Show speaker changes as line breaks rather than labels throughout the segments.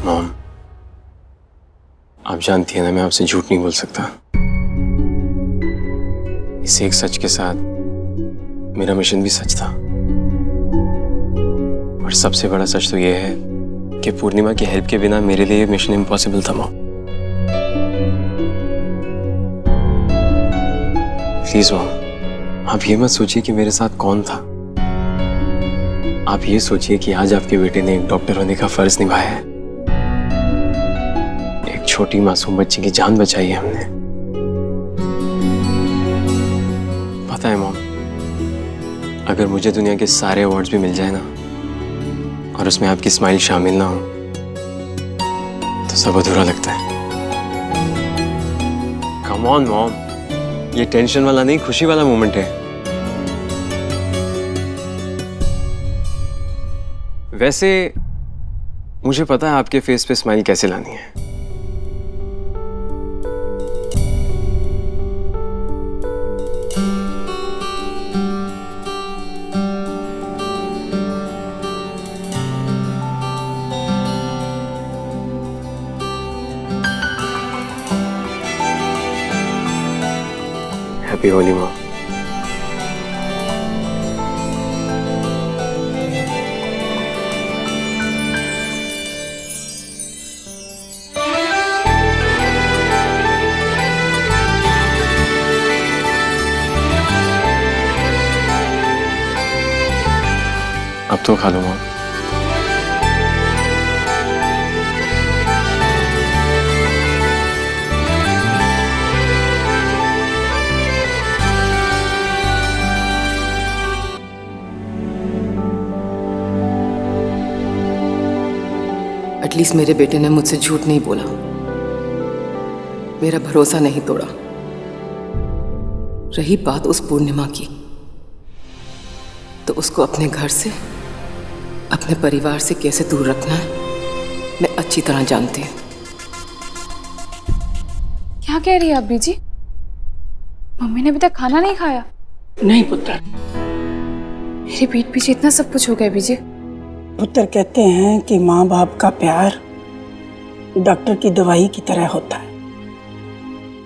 Mom, आप जानती है ना मैं आपसे झूठ नहीं बोल सकता। इस एक सच के साथ मेरा मिशन भी सच था। और सबसे बड़ा सच तो यह है कि पूर्णिमा की हेल्प के बिना मेरे लिए मिशन इम्पॉसिबल था मॉम। प्लीज मॉम, आप ये मत सोचिए कि मेरे साथ कौन था। आप ये सोचिए कि आज आपके बेटे ने एक डॉक्टर होने का फर्ज निभाया है। एक छोटी मासूम बच्ची की जान बचाई है हमने। पता है मॉम, अगर मुझे दुनिया के सारे अवार्ड्स भी मिल जाए ना और उसमें आपकी स्माइल शामिल ना हो तो सब अधूरा लगता है। कम ऑन मॉम, ये टेंशन वाला नहीं, खुशी वाला मोमेंट है। वैसे मुझे पता है आपके फेस पे स्माइल कैसे लानी है। Happy Holi mom. अब तो खा लो मॉम।
एटलीस्ट मेरे बेटे ने मुझसे झूठ नहीं बोला, मेरा भरोसा नहीं तोड़ा। रही बात उस पूर्णिमा की, तो उसको अपने घर से, अपने परिवार से कैसे दूर रखना है मैं अच्छी तरह जानती हूँ।
क्या कह रही है आप बीजी? मम्मी ने अभी तक खाना नहीं खाया?
नहीं पुत्र।
मेरे पीठ पीछे इतना सब कुछ हो गया बीजी।
पुत्र, कहते हैं कि माँ बाप का प्यार डॉक्टर की दवाई की तरह होता है।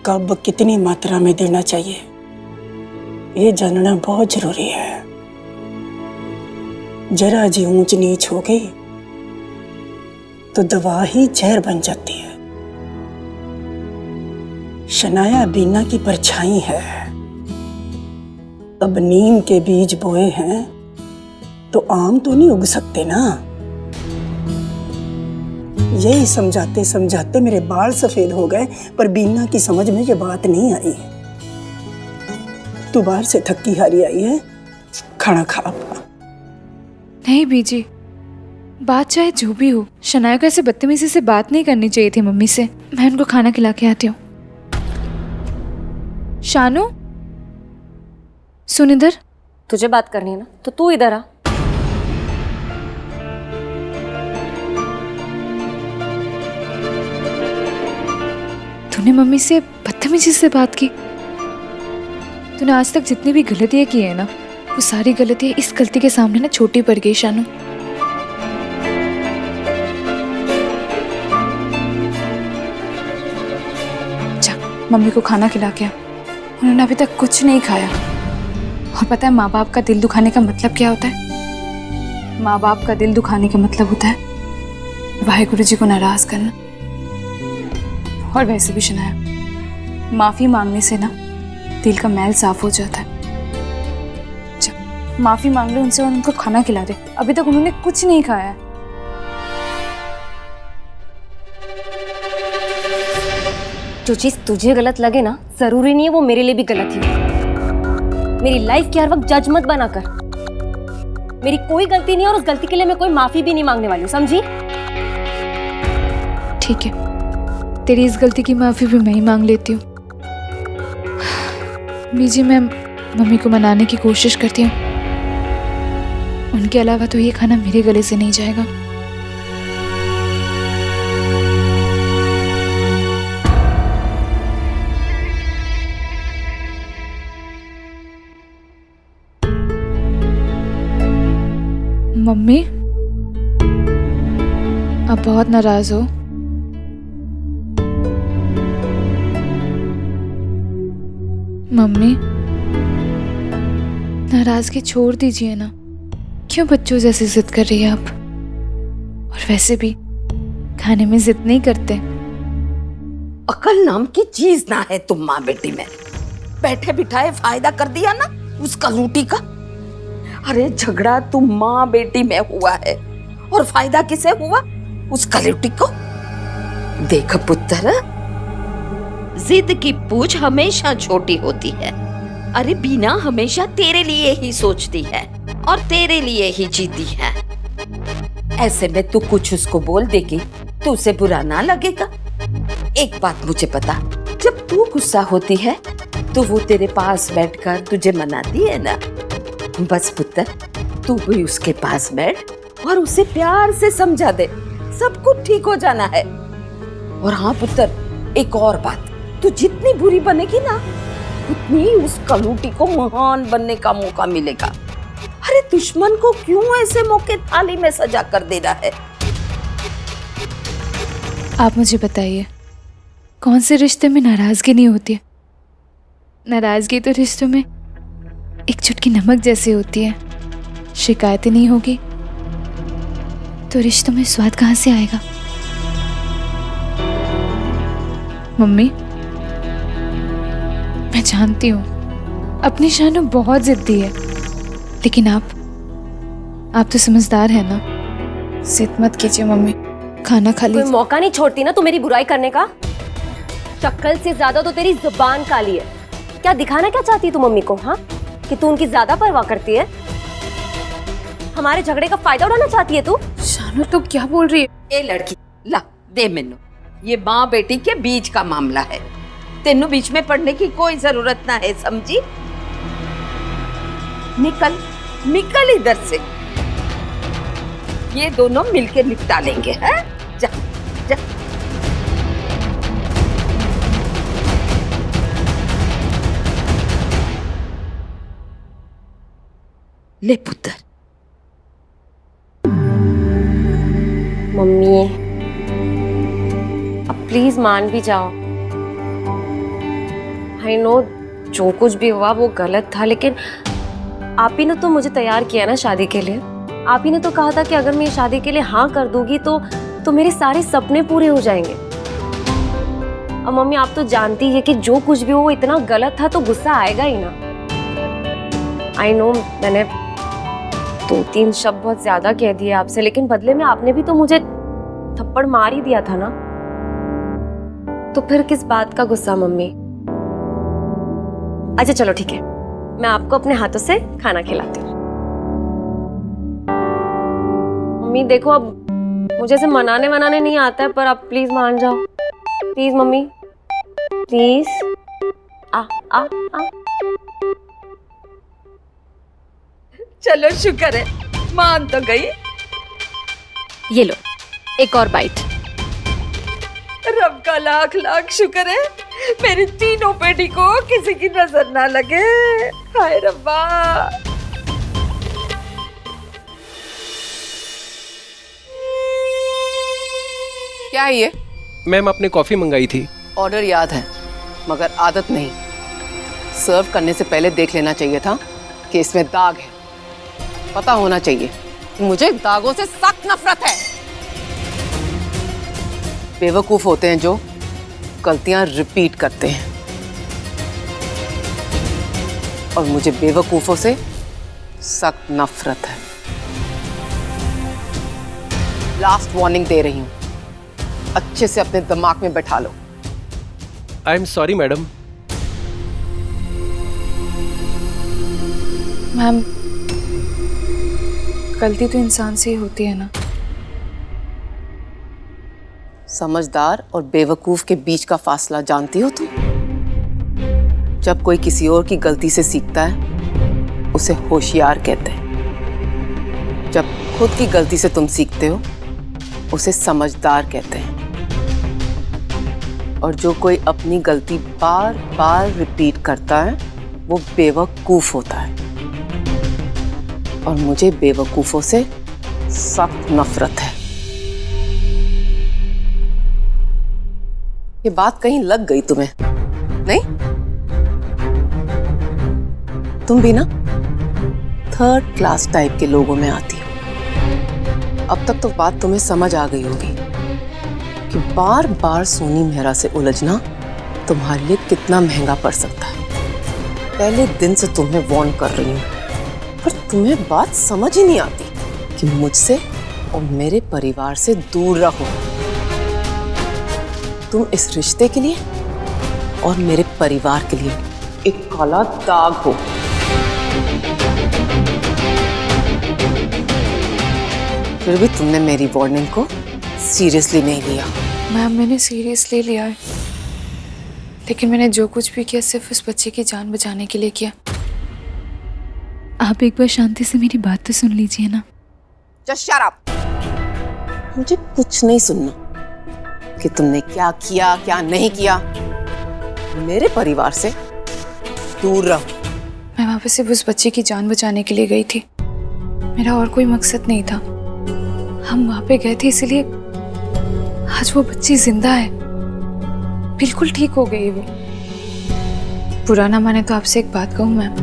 कब कितनी मात्रा में देना चाहिए ये जानना बहुत जरूरी है। जरा जी ऊंच नीच हो गई तो दवा ही जहर बन जाती है। शनाया बीना की परछाई है। अब नीम के बीज बोए हैं तो आम तो नहीं उग सकते ना। यही समझाते समझाते मेरे बाल सफेद हो गए, पर बीना की समझ में ये बात नहीं आई। तू बाहर से थकी हारी आई है, खाना खा।
नहीं बीजी, बात चाहे जो भी हो, शनाया को ऐसे बदतमीजी से बात नहीं करनी चाहिए थी मम्मी से। मैं उनको खाना खिला के आती हूँ। शानू, सुन इधर।
तुझे बात करनी है ना तो तू इधर आ।
तूने मम्मी से बदतमीजी से बात की? तूने आज तक जितनी भी गलतियां की है ना, वो सारी गलतियां इस गलती के सामने ना छोटी पड़ गई शानू। जा मम्मी को खाना खिला के आ। उन्होंने अभी तक कुछ नहीं खाया। और पता है माँ बाप का दिल दुखाने का मतलब क्या होता है? माँ बाप का दिल दुखाने का मतलब होता है वाहेगुरु जी को नाराज करना। और वैसे भी शनाया, माफी मांगने से ना दिल का मैल साफ हो जाता है। माफी मांग ले उनसे और उनको खाना खिला दे। अभी तक उन्होंने कुछ नहीं खाया है।
जो चीज तुझे गलत लगे ना, जरूरी नहीं है वो मेरे लिए भी गलत ही। मेरी लाइफ की हर वक्त जज मत बना कर। मेरी कोई गलती नहीं है और उस गलती के लिए मैं कोई माफी भी नहीं मांगने वाली हूँ, समझी?
ठीक है, तेरी इस गलती की माफी भी मैं ही मांग लेती हूँ। बीजी, मैं मम्मी को मनाने की कोशिश करती हूँ। उनके अलावा तो ये खाना मेरे गले से नहीं जाएगा। मम्मी, आप बहुत नाराज हो? मम्मी, नाराजगी छोड़ दीजिए ना। क्यों बच्चों जैसे जिद कर रही है आप? और वैसे भी खाने में जिद नहीं करते।
अकल नाम की चीज ना है तुम माँ बेटी में। बैठे बिठाए फायदा कर दिया ना उसका लूटी का। अरे झगड़ा तुम माँ बेटी में हुआ है और फायदा किसे हुआ? उसका लूटी को। देख पुत्र, जिद की पूछ हमेशा छोटी होती है। अरे बीना हमेशा तेरे लिए ही सोचती है और तेरे लिए ही जीती है। ऐसे में तू कुछ उसको बोल देगी तो उसे बुरा ना लगेगा। एक बात मुझे पता, जब तू गुस्सा होती है तो वो तेरे पास बैठकर तुझे मनाती है ना। बस पुत्र, तू भी उसके पास बैठ और उसे प्यार से समझा दे, सब कुछ ठीक हो जाना है। और हाँ पुत्र, एक और बात, तू जितनी बुरी बनेगी ना उतनी उस कलूटी को महान बनने का मौका मिलेगा। अरे दुश्मन को क्यों ऐसे मौके थाली में सजा कर देना है?
आप मुझे बताइए, कौन से रिश्ते में नाराजगी नहीं होती है? नाराजगी तो रिश्तों में एक चुटकी नमक जैसी होती है। शिकायतें नहीं होगी तो रिश्तों में स्वाद कहाँ से आएगा? मम्मी, मैं जानती हूँ अपनी शानू बहुत जिद्दी है, लेकिन आप तो समझदार है ना। जिद मत कीजिए मम्मी, खाना खा
कोई
लीजिए।
मौका नहीं छोड़ती ना तू मेरी बुराई करने का। शक्ल से ज्यादा तो तेरी जुबान काली है। क्या दिखाना क्या चाहती है तू मम्मी को? हाँ, कि तू उनकी ज्यादा परवाह करती है? हमारे झगड़े का फायदा उठाना चाहती है तू?
शानू तो क्या बोल रही है?
ए लड़की, ला दे मैनू। ये माँ बेटी के बीच का मामला है, तेनू बीच में पड़ने की कोई जरूरत ना है, समझी? निकल निकल इधर से। ये दोनों मिलके निपटा लेंगे, हैं? जा जा। ले पुत्र।
मम्मी, अब प्लीज मान भी जाओ। आई नो जो कुछ भी हुआ वो गलत था, लेकिन आप ही ने तो मुझे तैयार किया ना शादी के लिए। आप ही ने तो कहा था कि अगर मैं ये शादी के लिए हाँ कर दूंगी तो मेरे सारे सपने पूरे हो जाएंगे। और मम्मी, आप तो जानती है कि जो कुछ भी हो वो इतना गलत था तो गुस्सा आएगा ही ना। आई नो मैंने 2-3 शब्द बहुत ज्यादा कह दिए आपसे, लेकिन बदले में आपने भी तो मुझे थप्पड़ मार ही दिया था ना। तो फिर किस बात का गुस्सा मम्मी? अच्छा चलो ठीक है, मैं आपको अपने हाथों से खाना खिलाती हूँ। मम्मी देखो, अब मुझे से मनाने नहीं आता है, पर आप प्लीज मान जाओ। Please mummy, please. आ आ आ
चलो शुक्र है, मान तो गई।
ये लो एक और बाइट।
रब का लाख लाख शुक्र है मेरी तीनों बेटी को किसी की नजर ना लगे। हाय रब्बा।
क्या है ये?
मैम आपने कॉफी मंगाई थी।
ऑर्डर याद है मगर आदत नहीं। सर्व करने से पहले देख लेना चाहिए था कि इसमें दाग है। पता होना चाहिए, मुझे दागों से सख्त नफरत है। बेवकूफ होते हैं जो गलतियां रिपीट करते हैं, और मुझे बेवकूफों से सख्त नफरत है। लास्ट वार्निंग दे रही हूं, अच्छे से अपने दिमाग में बैठा लो।
I am sorry madam.
Ma'am, गलती तो इंसान से ही होती है ना।
समझदार और बेवकूफ के बीच का फासला जानती हो तुम? जब कोई किसी और की गलती से सीखता है उसे होशियार कहते हैं। जब खुद की गलती से तुम सीखते हो उसे समझदार कहते हैं। और जो कोई अपनी गलती बार बार रिपीट करता है वो बेवकूफ होता है। और मुझे बेवकूफों से सख्त नफरत है। ये बात कहीं लग गई तुम्हें, नहीं? तुम भी ना थर्ड क्लास टाइप के लोगों में आती हो। अब तक तो बात तुम्हें समझ आ गई होगी कि बार बार सोनी मेहरा से उलझना तुम्हारे लिए कितना महंगा पड़ सकता है। पहले दिन से तुम्हें वार्न कर रही हूँ, पर तुम्हें बात समझ ही नहीं आती कि मुझसे और मेरे परिवार से दूर रहो। तुम इस रिश्ते के लिए और मेरे परिवार के लिए एक काला दाग हो। फिर भी तुमने मेरी वार्निंग को सीरियसली नहीं लिया।
मैम, मैंने सीरियस ले लिया है, लेकिन मैंने जो कुछ भी किया सिर्फ उस बच्चे की जान बचाने के लिए किया। आप एक बार शांति से मेरी बात तो सुन लीजिए ना।
Just shut up। मुझे कुछ नहीं सुनना कि तुमने क्या किया क्या नहीं किया। मेरे परिवार से दूर रहो।
मैं वहां पे सिर्फ उस बच्चे की जान बचाने के लिए गई थी, मेरा और कोई मकसद नहीं था। हम वहां पे गए थे इसलिए आज वो बच्ची जिंदा है, बिल्कुल ठीक हो गई वो। पुराना माने तो आपसे एक बात कहूं मैम,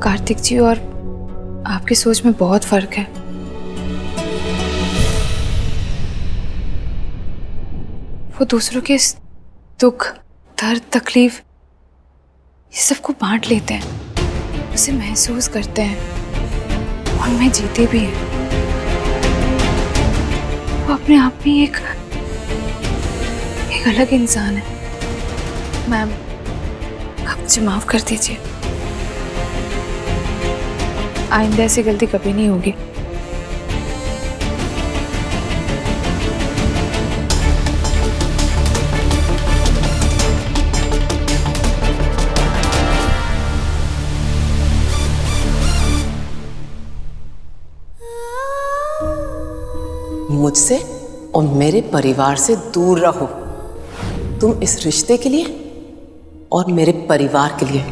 कार्तिक जी और आपकी सोच में बहुत फर्क है। वो दूसरों के दुख, दर्द, तकलीफ ये सबको बांट लेते हैं, उसे महसूस करते हैं, उनमें जीते भी हैं। वो अपने आप में एक अलग इंसान है। मैम, आप मुझे माफ कर दीजिए, आइंदा ऐसी गलती कभी नहीं होगी।
मुझसे और मेरे परिवार से दूर रहो। तुम इस रिश्ते के लिए और मेरे परिवार के लिए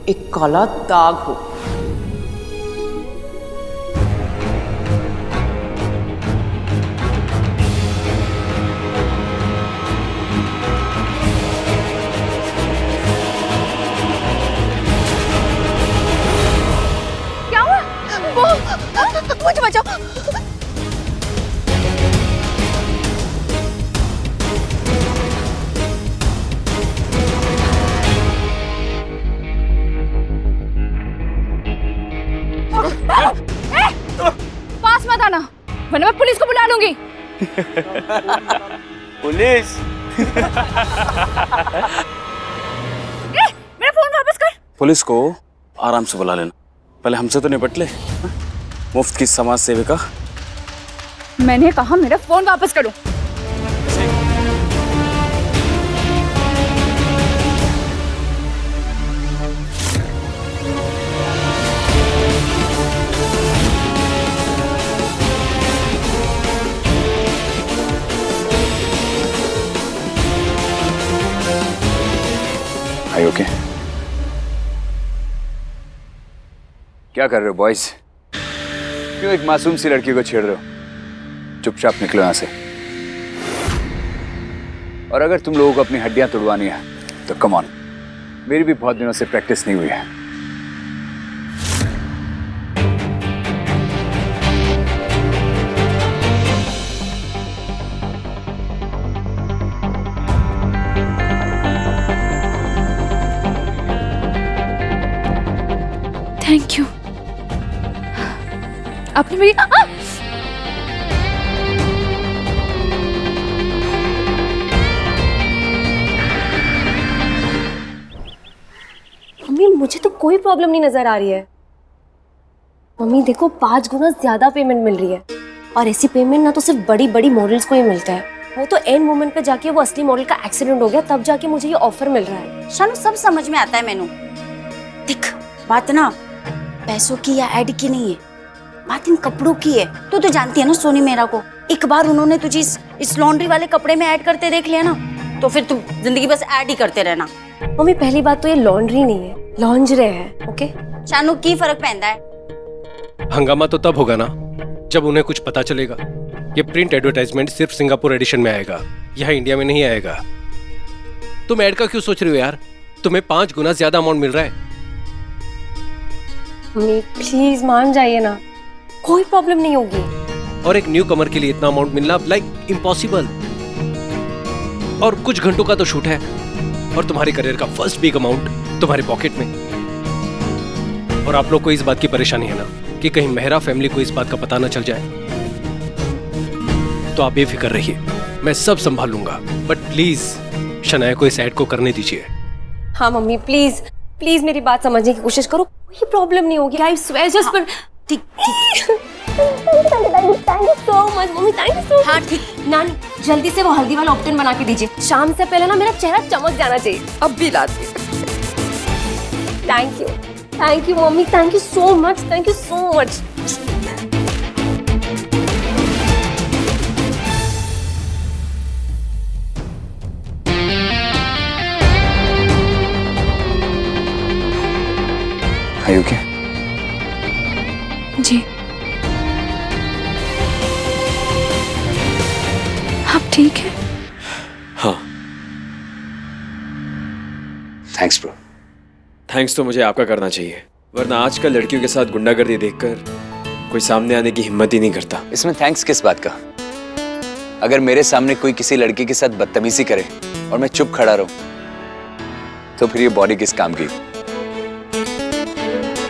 एक काला दाग हो।
क्या हुआ? वो मुझे बचाओ। पास मत आना, वरना मैं पुलिस को बुला लूंगी।
पुलिस?
मेरा फोन वापस कर।
पुलिस को आराम से बुला लेना, पहले हमसे तो निपट ले। मुफ्त की समाज सेविका।
मैंने कहा मेरा फोन वापस करो।
आई ओके? क्या कर रहे हो बॉयज? क्यों एक मासूम सी लड़की को छेड़ रहे हो? चुपचाप निकलो यहां से। और अगर तुम लोगों को अपनी हड्डियां तुड़वानी है तो कम ऑन, मेरी भी बहुत दिनों से प्रैक्टिस नहीं हुई है।
Thank you. आपने मेरी
मम्मी, मुझे तो कोई प्रॉब्लम नहीं नजर आ रही है। मम्मी देखो, 5 गुना ज्यादा पेमेंट मिल रही है, और ऐसी पेमेंट ना तो सिर्फ बड़ी बड़ी मॉडल्स को ही मिलता है। वो तो एंड मोमेंट पे जाके वो असली मॉडल का एक्सीडेंट हो गया, तब जाके मुझे ये ऑफर मिल रहा है।
शानू, सब समझ में आता है मैनू। देख, बात ना पैसों की या एड की नहीं है, बात इन कपड़ों की है। तू तो जानती है ना सोनी मेहरा को, एक बार उन्होंने तुझे इस लॉन्ड्री वाले कपड़े में ऐड करते देख लिया ना, तो फिर तू जिंदगी बस ऐड ही करते रहना।
मम्मी, पहली बात तो ये लॉन्ड्री नहीं है, लॉन्जरे है। ओके
शानू, की फर्क पैंदा है?
हंगामा तो तब होगा ना जब उन्हें कुछ पता चलेगा। ये प्रिंट एडवर्टाइजमेंट सिर्फ सिंगापुर एडिशन में आएगा, यहाँ इंडिया में नहीं आएगा। तुम ऐड का क्यों सोच रही हो यार? तुम्हें 5 गुना ज्यादा अमाउंट मिल रहा है।
मम्मी प्लीज मान जाइए ना, कोई प्रॉब्लम नहीं होगी।
और एक न्यू कमर के लिए इतना अमाउंट मिलना लाइक इम्पॉसिबल। और कुछ घंटों का तो शूट है, और तुम्हारे करियर का फर्स्ट बिग अमाउंट तुम्हारे पॉकेट में। और आप लोग को इस बात की परेशानी है ना कि कहीं मेहरा फैमिली को इस बात का पता ना चल जाए, तो आप बेफिक्र रहिए, मैं सब संभाल लूंगा। बट प्लीज शनाया को इस ऐड को करने दीजिए।
हाँ मम्मी प्लीज प्लीज मेरी बात समझने की कोशिश करो, कोई प्रॉब्लम नहीं होगी। आई स्वेयर जस्ट पर
ठीक ठीक
thank you so much mummy, thank you so much.
हाँ ठीक।
नानी जल्दी से वो हल्दी वाला ऑप्शन बना के दीजिए, शाम से पहले ना मेरा चेहरा चमक जाना चाहिए।
अब भी लाती।
Thank you mummy, thank you so much, thank you so much.
Are you okay?
जी आप ठीक है?
हाँ,
Thanks, bro.
थैंक्स तो मुझे आपका करना चाहिए, वरना आजकल लड़कियों के साथ गुंडागर्दी देखकर कोई सामने आने की हिम्मत ही नहीं करता।
इसमें थैंक्स किस बात का? अगर मेरे सामने कोई किसी लड़की के साथ बदतमीजी करे और मैं चुप खड़ा रहूं, तो फिर ये बॉडी किस काम की?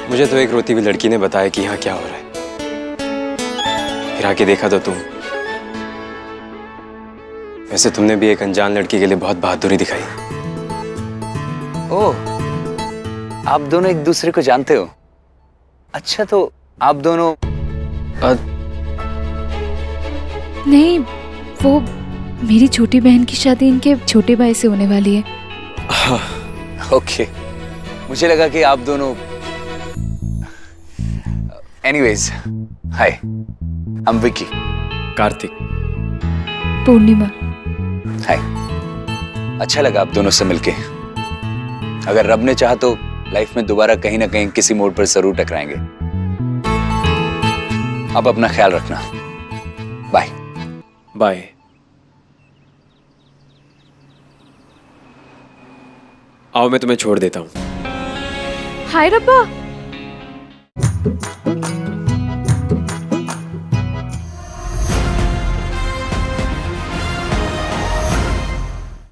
मुझे तो एक रोती हुई लड़की ने बताया कि यहाँ क्या हो रहा है, फिर आके देखा तो तुम। वैसे तुमने भी एक अनजान लड़की के लिए बहुत बहादुरी दिखाई।
ओह, आप दोनों एक दूसरे को जानते हो? अच्छा, तो आप दोनों
नहीं, वो मेरी छोटी बहन की शादी इनके छोटे भाई से होने वाली है।
ओके, मुझे लगा कि आप दोनों। Anyways, hi, I am Vicky.
Kartik.
Purnima.
Hi, अच्छा लगा आप दोनों से मिलके। अगर रब ने चाहा तो लाइफ में दोबारा कहीं ना कहीं किसी मोड़ पर जरूर टकराएंगे। आप अपना ख्याल रखना। बाय।
बाय। आओ मैं तुम्हें छोड़ देता हूँ।
हाय रब्बा।